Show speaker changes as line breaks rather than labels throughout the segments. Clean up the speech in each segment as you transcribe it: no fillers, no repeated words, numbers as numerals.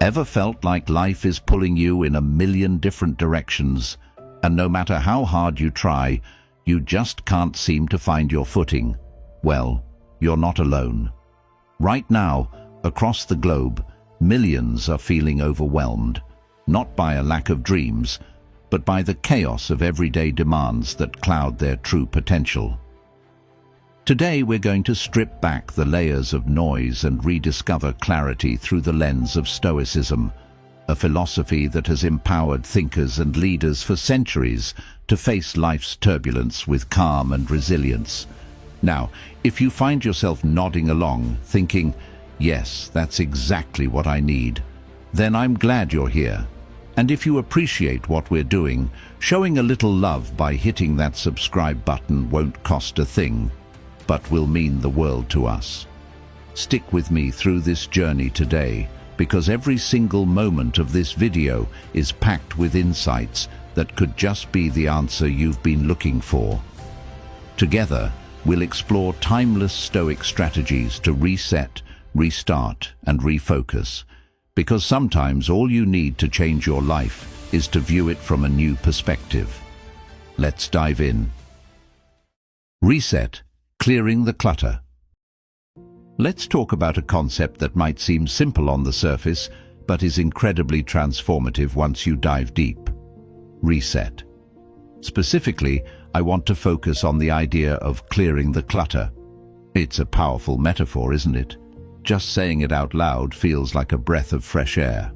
Ever felt like life is pulling you in a million different directions, and no matter how hard you try, you just can't seem to find your footing? Well, you're not alone. Right now, across the globe, millions are feeling overwhelmed, not by a lack of dreams, but by the chaos of everyday demands that cloud their true potential. Today we're going to strip back the layers of noise and rediscover clarity through the lens of Stoicism, a philosophy that has empowered thinkers and leaders for centuries to face life's turbulence with calm and resilience. Now, if you find yourself nodding along, thinking, "Yes, that's exactly what I need," then I'm glad you're here. And if you appreciate what we're doing, showing a little love by hitting that subscribe button won't cost a thing, but will mean the world to us. Stick with me through this journey today, because every single moment of this video is packed with insights that could just be the answer you've been looking for. Together, we'll explore timeless Stoic strategies to reset, restart, and refocus, because sometimes all you need to change your life is to view it from a new perspective. Let's dive in. Reset. Clearing the clutter. Let's talk about a concept that might seem simple on the surface, but is incredibly transformative once you dive deep. Reset. Specifically, I want to focus on the idea of clearing the clutter. It's a powerful metaphor, isn't it? Just saying it out loud feels like a breath of fresh air.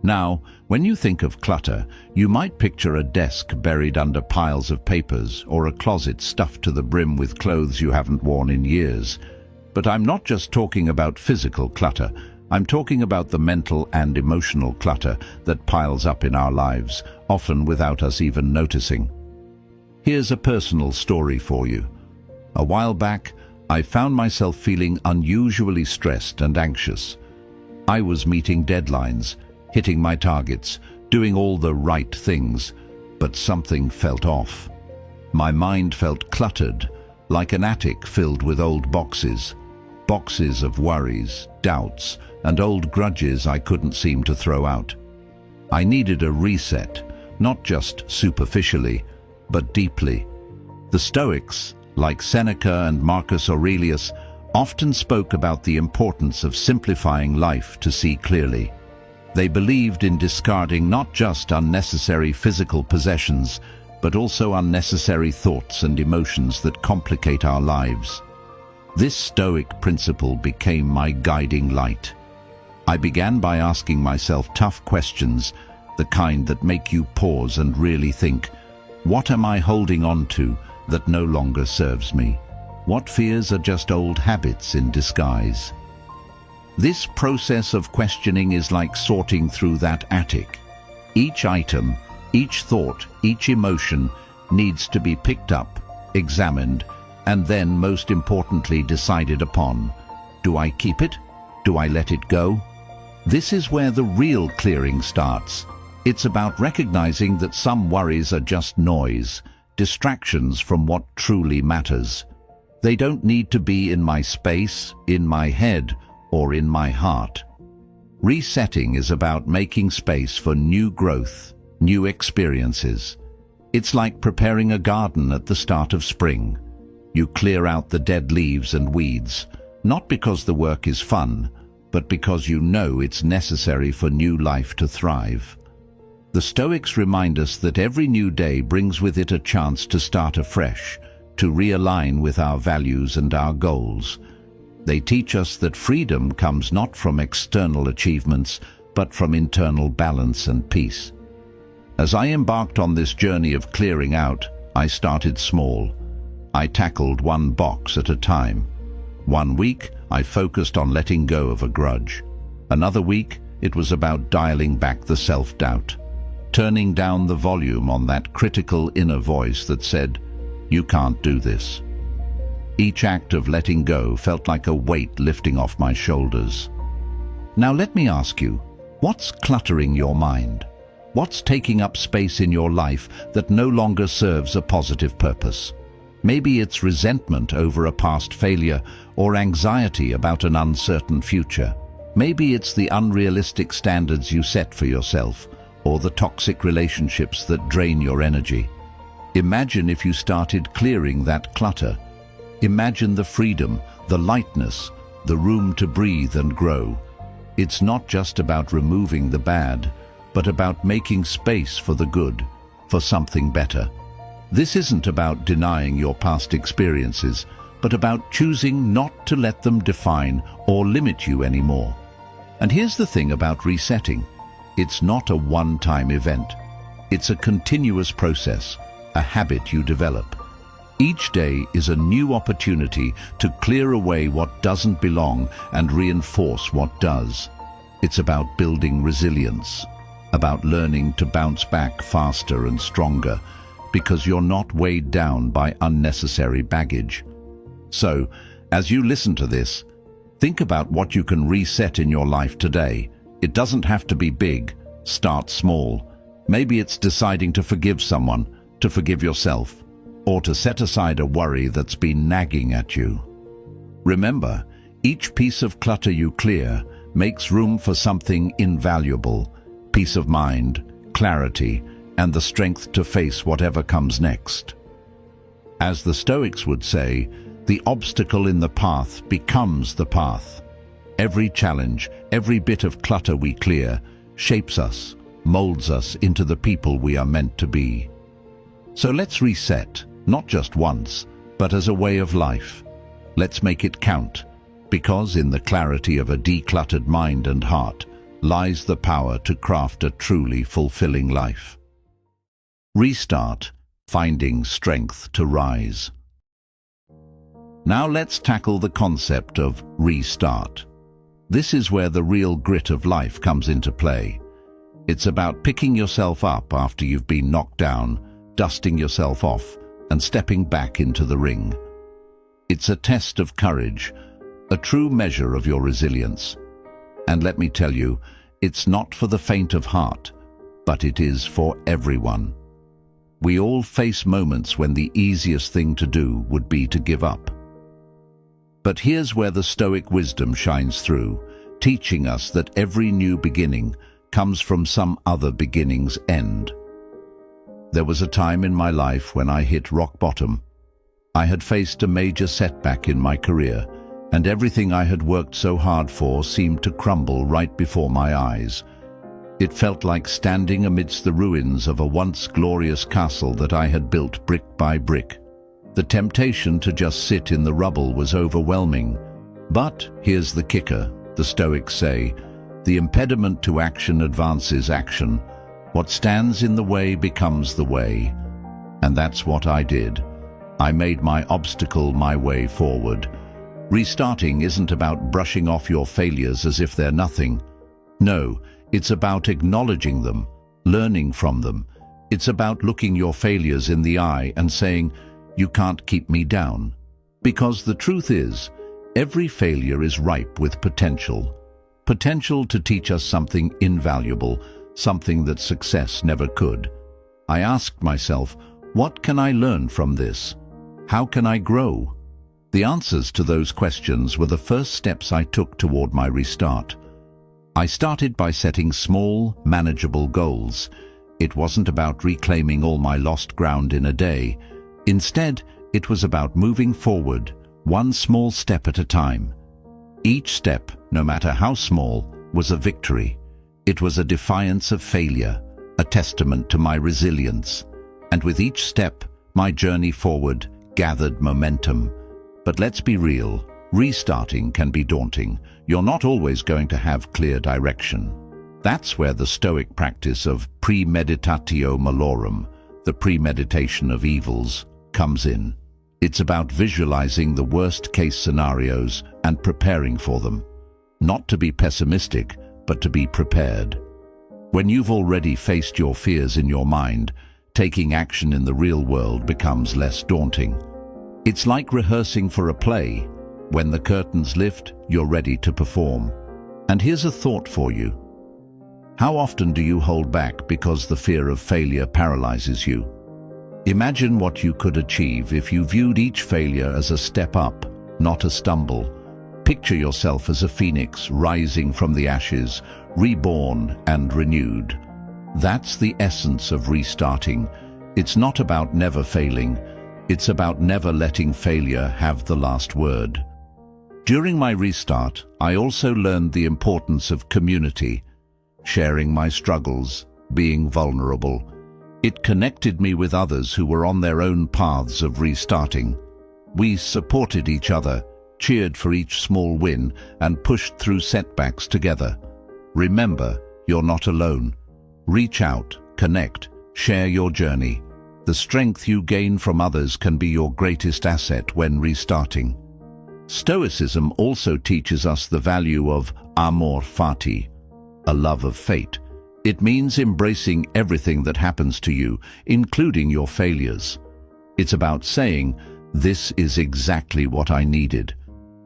Now, when you think of clutter, you might picture a desk buried under piles of papers or a closet stuffed to the brim with clothes you haven't worn in years. But I'm not just talking about physical clutter. I'm talking about the mental and emotional clutter that piles up in our lives, often without us even noticing. Here's a personal story for you. A while back, I found myself feeling unusually stressed and anxious. I was meeting deadlines, hitting my targets, doing all the right things, but something felt off. My mind felt cluttered, like an attic filled with old boxes. Boxes of worries, doubts, and old grudges I couldn't seem to throw out. I needed a reset, not just superficially, but deeply. The Stoics, like Seneca and Marcus Aurelius, often spoke about the importance of simplifying life to see clearly. They believed in discarding not just unnecessary physical possessions, but also unnecessary thoughts and emotions that complicate our lives. This Stoic principle became my guiding light. I began by asking myself tough questions, the kind that make you pause and really think, what am I holding on to that no longer serves me? What fears are just old habits in disguise? This process of questioning is like sorting through that attic. Each item, each thought, each emotion needs to be picked up, examined, and then, most importantly, decided upon. Do I keep it? Do I let it go? This is where the real clearing starts. It's about recognizing that some worries are just noise, distractions from what truly matters. They don't need to be in my space, in my head, or in my heart. Resetting is about making space for new growth, new experiences. It's like preparing a garden at the start of spring. You clear out the dead leaves and weeds, not because the work is fun, but because you know it's necessary for new life to thrive. The Stoics remind us that every new day brings with it a chance to start afresh, to realign with our values and our goals. They teach us that freedom comes not from external achievements, but from internal balance and peace. As I embarked on this journey of clearing out, I started small. I tackled one box at a time. One week, I focused on letting go of a grudge. Another week, it was about dialing back the self-doubt, turning down the volume on that critical inner voice that said, "You can't do this." Each act of letting go felt like a weight lifting off my shoulders. Now let me ask you, what's cluttering your mind? What's taking up space in your life that no longer serves a positive purpose? Maybe it's resentment over a past failure or anxiety about an uncertain future. Maybe it's the unrealistic standards you set for yourself, or the toxic relationships that drain your energy. Imagine if you started clearing that clutter. Imagine the freedom, the lightness, the room to breathe and grow. It's not just about removing the bad, but about making space for the good, for something better. This isn't about denying your past experiences, but about choosing not to let them define or limit you anymore. And here's the thing about resetting. It's not a one-time event. It's a continuous process, a habit you develop. Each day is a new opportunity to clear away what doesn't belong and reinforce what does. It's about building resilience, about learning to bounce back faster and stronger, because you're not weighed down by unnecessary baggage. So, as you listen to this, think about what you can reset in your life today. It doesn't have to be big. Start small. Maybe it's deciding to forgive someone, to forgive yourself, or to set aside a worry that's been nagging at you. Remember, each piece of clutter you clear makes room for something invaluable: peace of mind, clarity, and the strength to face whatever comes next. As the Stoics would say, the obstacle in the path becomes the path. Every challenge, every bit of clutter we clear, shapes us, molds us into the people we are meant to be. So let's reset, not just once, but as a way of life. Let's make it count, because in the clarity of a decluttered mind and heart lies the power to craft a truly fulfilling life. Restart, finding strength to rise. Now let's tackle the concept of restart. This is where the real grit of life comes into play. It's about picking yourself up after you've been knocked down, dusting yourself off, and stepping back into the ring. It's a test of courage, a true measure of your resilience. And let me tell you, it's not for the faint of heart, but it is for everyone. We all face moments when the easiest thing to do would be to give up. But here's where the Stoic wisdom shines through, teaching us that every new beginning comes from some other beginning's end. There was a time in my life when I hit rock bottom. I had faced a major setback in my career, and everything I had worked so hard for seemed to crumble right before my eyes. It felt like standing amidst the ruins of a once glorious castle that I had built brick by brick. The temptation to just sit in the rubble was overwhelming. But here's the kicker, the Stoics say: the impediment to action advances action. What stands in the way becomes the way. And that's what I did. I made my obstacle my way forward. Restarting isn't about brushing off your failures as if they're nothing. No, it's about acknowledging them, learning from them. It's about looking your failures in the eye and saying, "You can't keep me down." Because the truth is, every failure is ripe with potential. Potential to teach us something invaluable, something that success never could. I asked myself, what can I learn from this? How can I grow? The answers to those questions were the first steps I took toward my restart. I started by setting small, manageable goals. It wasn't about reclaiming all my lost ground in a day. Instead, it was about moving forward, one small step at a time. Each step, no matter how small, was a victory. It was a defiance of failure, a testament to my resilience. And with each step, my journey forward gathered momentum. But let's be real, restarting can be daunting. You're not always going to have clear direction. That's where the Stoic practice of premeditatio malorum, the premeditation of evils, comes in. It's about visualizing the worst-case scenarios and preparing for them. Not to be pessimistic, but to be prepared. When you've already faced your fears in your mind, taking action in the real world becomes less daunting. It's like rehearsing for a play. When the curtains lift, you're ready to perform. And here's a thought for you. How often do you hold back because the fear of failure paralyzes you? Imagine what you could achieve if you viewed each failure as a step up, not a stumble. Picture yourself as a phoenix rising from the ashes, reborn and renewed. That's the essence of restarting. It's not about never failing. It's about never letting failure have the last word. During my restart, I also learned the importance of community, sharing my struggles, being vulnerable. It connected me with others who were on their own paths of restarting. We supported each other, cheered for each small win, and pushed through setbacks together. Remember, you're not alone. Reach out, connect, share your journey. The strength you gain from others can be your greatest asset when restarting. Stoicism also teaches us the value of amor fati, a love of fate. It means embracing everything that happens to you, including your failures. It's about saying, "This is exactly what I needed."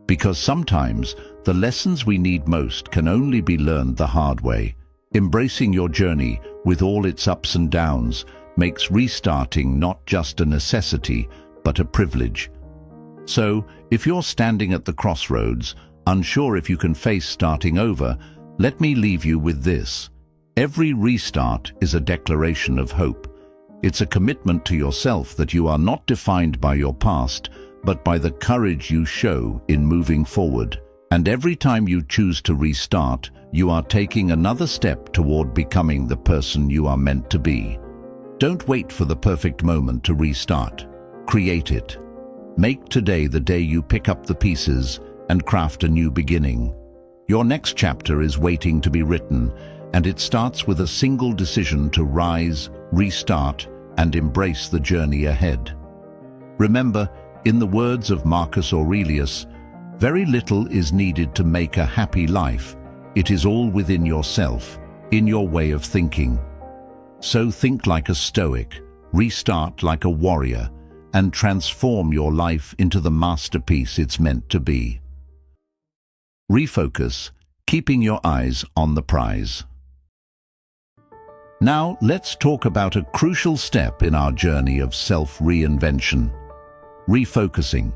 Because sometimes the lessons we need most can only be learned the hard way. Embracing your journey with all its ups and downs makes restarting not just a necessity, but a privilege. So, if you're standing at the crossroads, unsure if you can face starting over, let me leave you with this. Every restart is a declaration of hope. It's a commitment to yourself that you are not defined by your past, but by the courage you show in moving forward. And every time you choose to restart, you are taking another step toward becoming the person you are meant to be. Don't wait for the perfect moment to restart. Create it. Make today the day you pick up the pieces and craft a new beginning. Your next chapter is waiting to be written, and it starts with a single decision to rise, restart, and embrace the journey ahead. Remember, in the words of Marcus Aurelius, very little is needed to make a happy life. It is all within yourself, in your way of thinking. So think like a Stoic, restart like a warrior, and transform your life into the masterpiece it's meant to be. Refocus, keeping your eyes on the prize. Now, let's talk about a crucial step in our journey of self-reinvention. Refocusing.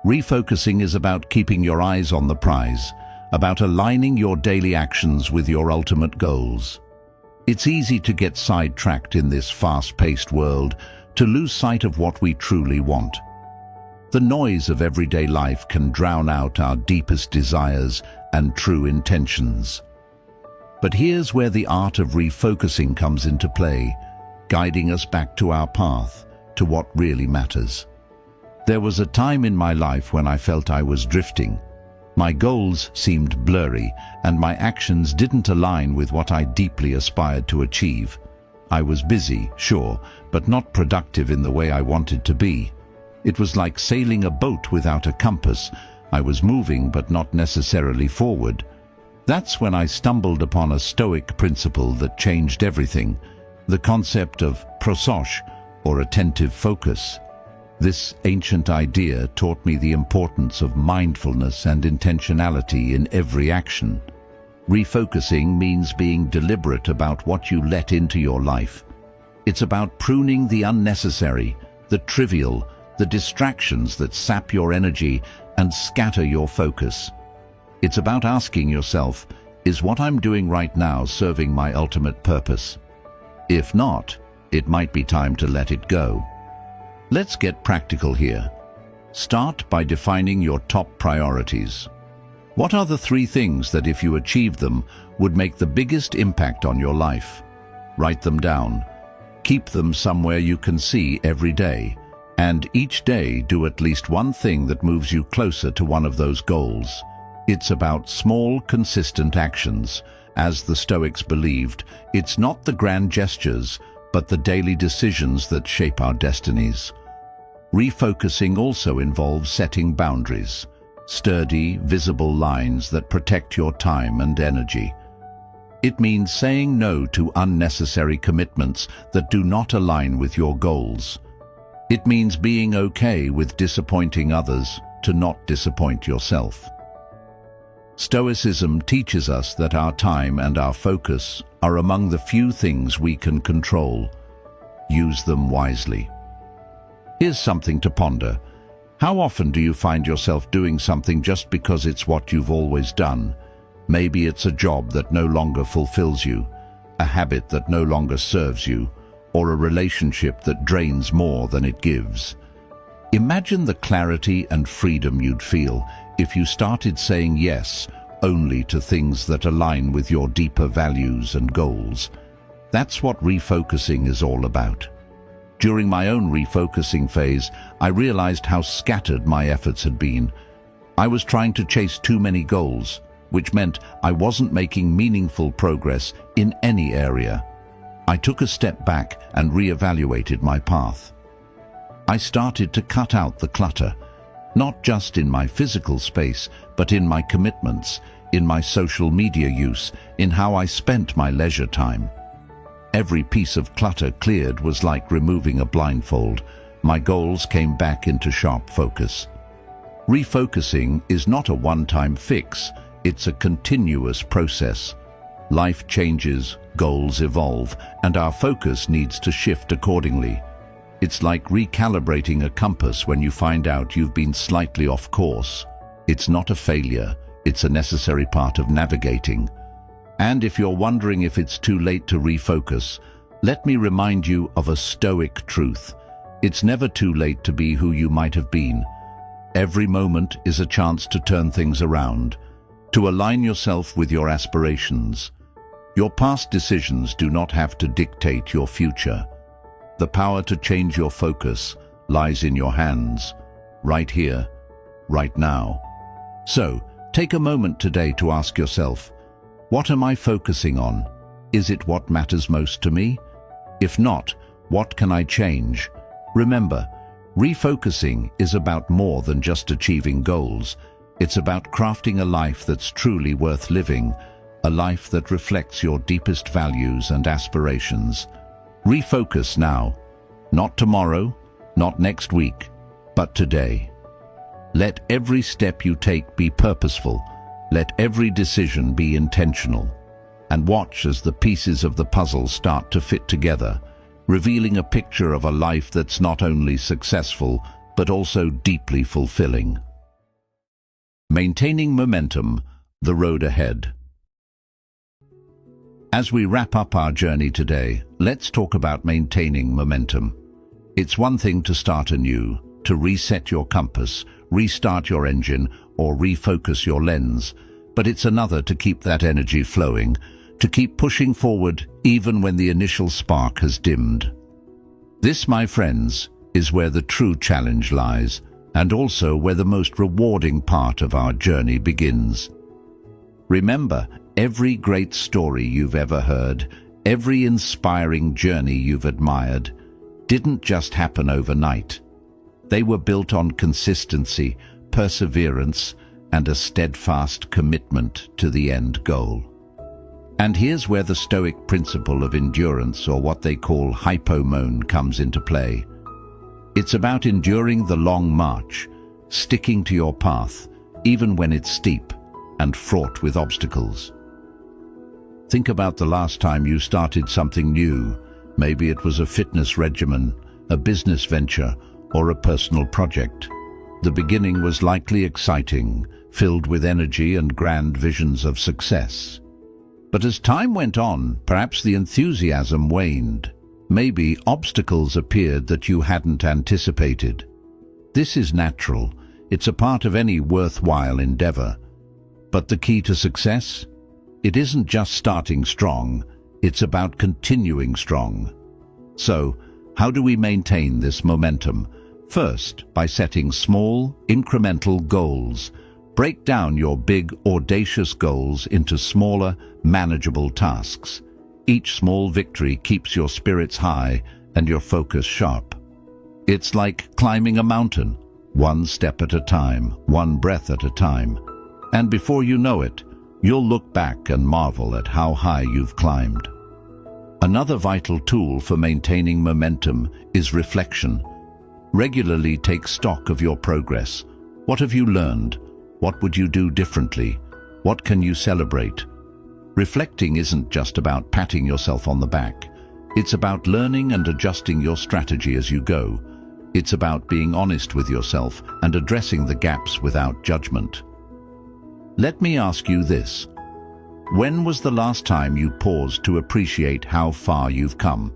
Refocusing is about keeping your eyes on the prize, about aligning your daily actions with your ultimate goals. It's easy to get sidetracked in this fast-paced world, to lose sight of what we truly want. The noise of everyday life can drown out our deepest desires and true intentions. But here's where the art of refocusing comes into play, guiding us back to our path, to what really matters. There was a time in my life when I felt I was drifting. My goals seemed blurry, and my actions didn't align with what I deeply aspired to achieve. I was busy, sure, but not productive in the way I wanted to be. It was like sailing a boat without a compass. I was moving, but not necessarily forward. That's when I stumbled upon a Stoic principle that changed everything, the concept of prosos, or attentive focus. This ancient idea taught me the importance of mindfulness and intentionality in every action. Refocusing means being deliberate about what you let into your life. It's about pruning the unnecessary, the trivial, the distractions that sap your energy and scatter your focus. It's about asking yourself, is what I'm doing right now serving my ultimate purpose? If not, it might be time to let it go. Let's get practical here. Start by defining your top priorities. What are the 3 things that, if you achieve them, would make the biggest impact on your life? Write them down. Keep them somewhere you can see every day. And each day do at least one thing that moves you closer to one of those goals. It's about small, consistent actions. As the Stoics believed, it's not the grand gestures, but the daily decisions that shape our destinies. Refocusing also involves setting boundaries, sturdy, visible lines that protect your time and energy. It means saying no to unnecessary commitments that do not align with your goals. It means being okay with disappointing others to not disappoint yourself. Stoicism teaches us that our time and our focus are among the few things we can control. Use them wisely. Here's something to ponder. How often do you find yourself doing something just because it's what you've always done? Maybe it's a job that no longer fulfills you, a habit that no longer serves you, or a relationship that drains more than it gives. Imagine the clarity and freedom you'd feel if you started saying yes only to things that align with your deeper values and goals. That's what refocusing is all about. During my own refocusing phase, I realized how scattered my efforts had been. I was trying to chase too many goals, which meant I wasn't making meaningful progress in any area. I took a step back and reevaluated my path. I started to cut out the clutter, not just in my physical space, but in my commitments, in my social media use, in how I spent my leisure time. Every piece of clutter cleared was like removing a blindfold. My goals came back into sharp focus. Refocusing is not a one-time fix, it's a continuous process. Life changes, goals evolve, and our focus needs to shift accordingly. It's like recalibrating a compass when you find out you've been slightly off course. It's not a failure, it's a necessary part of navigating. And if you're wondering if it's too late to refocus, let me remind you of a Stoic truth. It's never too late to be who you might have been. Every moment is a chance to turn things around, to align yourself with your aspirations. Your past decisions do not have to dictate your future. The power to change your focus lies in your hands, right here, right now. So, take a moment today to ask yourself, what am I focusing on? Is it what matters most to me? If not, what can I change? Remember, refocusing is about more than just achieving goals. It's about crafting a life that's truly worth living, a life that reflects your deepest values and aspirations. Refocus now. Not tomorrow, not next week, but today. Let every step you take be purposeful. Let every decision be intentional. And watch as the pieces of the puzzle start to fit together, revealing a picture of a life that's not only successful, but also deeply fulfilling. Maintaining momentum, the road ahead. As we wrap up our journey today, let's talk about maintaining momentum. It's one thing to start anew, to reset your compass, restart your engine, or refocus your lens, but it's another to keep that energy flowing, to keep pushing forward even when the initial spark has dimmed. This, my friends, is where the true challenge lies, and also where the most rewarding part of our journey begins. Remember, every great story you've ever heard, every inspiring journey you've admired, didn't just happen overnight. They were built on consistency, perseverance, and a steadfast commitment to the end goal. And here's where the Stoic principle of endurance, or what they call hypomone, comes into play. It's about enduring the long march, sticking to your path, even when it's steep and fraught with obstacles. Think about the last time you started something new. Maybe it was a fitness regimen, a business venture, or a personal project. The beginning was likely exciting, filled with energy and grand visions of success. But as time went on, perhaps the enthusiasm waned. Maybe obstacles appeared that you hadn't anticipated. This is natural. It's a part of any worthwhile endeavor. But the key to success? It isn't just starting strong, it's about continuing strong. So, how do we maintain this momentum? First, by setting small, incremental goals. Break down your big, audacious goals into smaller, manageable tasks. Each small victory keeps your spirits high and your focus sharp. It's like climbing a mountain, one step at a time, one breath at a time. And before you know it, you'll look back and marvel at how high you've climbed. Another vital tool for maintaining momentum is reflection. Regularly take stock of your progress. What have you learned? What would you do differently? What can you celebrate? Reflecting isn't just about patting yourself on the back. It's about learning and adjusting your strategy as you go. It's about being honest with yourself and addressing the gaps without judgment. Let me ask you this. When was the last time you paused to appreciate how far you've come?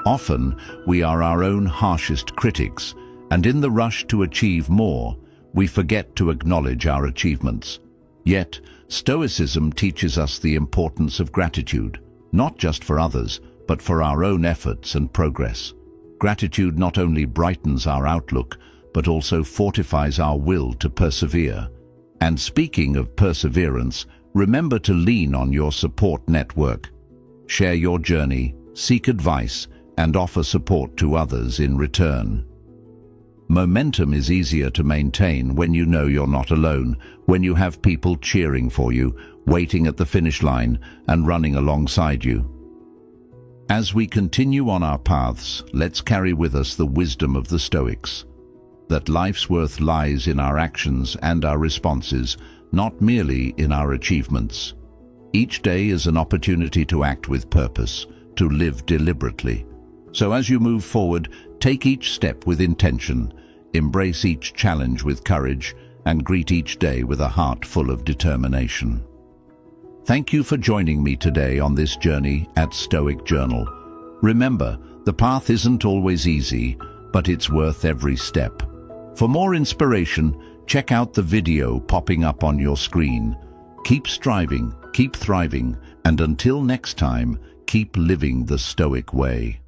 Often, we are our own harshest critics, and in the rush to achieve more, we forget to acknowledge our achievements. Yet, Stoicism teaches us the importance of gratitude, not just for others, but for our own efforts and progress. Gratitude not only brightens our outlook, but also fortifies our will to persevere. And speaking of perseverance, remember to lean on your support network. Share your journey, seek advice, and offer support to others in return. Momentum is easier to maintain when you know you're not alone, when you have people cheering for you, waiting at the finish line, and running alongside you. As we continue on our paths, let's carry with us the wisdom of the Stoics, that life's worth lies in our actions and our responses, not merely in our achievements. Each day is an opportunity to act with purpose, to live deliberately. So as you move forward, take each step with intention, embrace each challenge with courage, and greet each day with a heart full of determination. Thank you for joining me today on this journey at Stoic Journal. Remember, the path isn't always easy, but it's worth every step. For more inspiration, check out the video popping up on your screen. Keep striving, keep thriving, and until next time, keep living the Stoic way.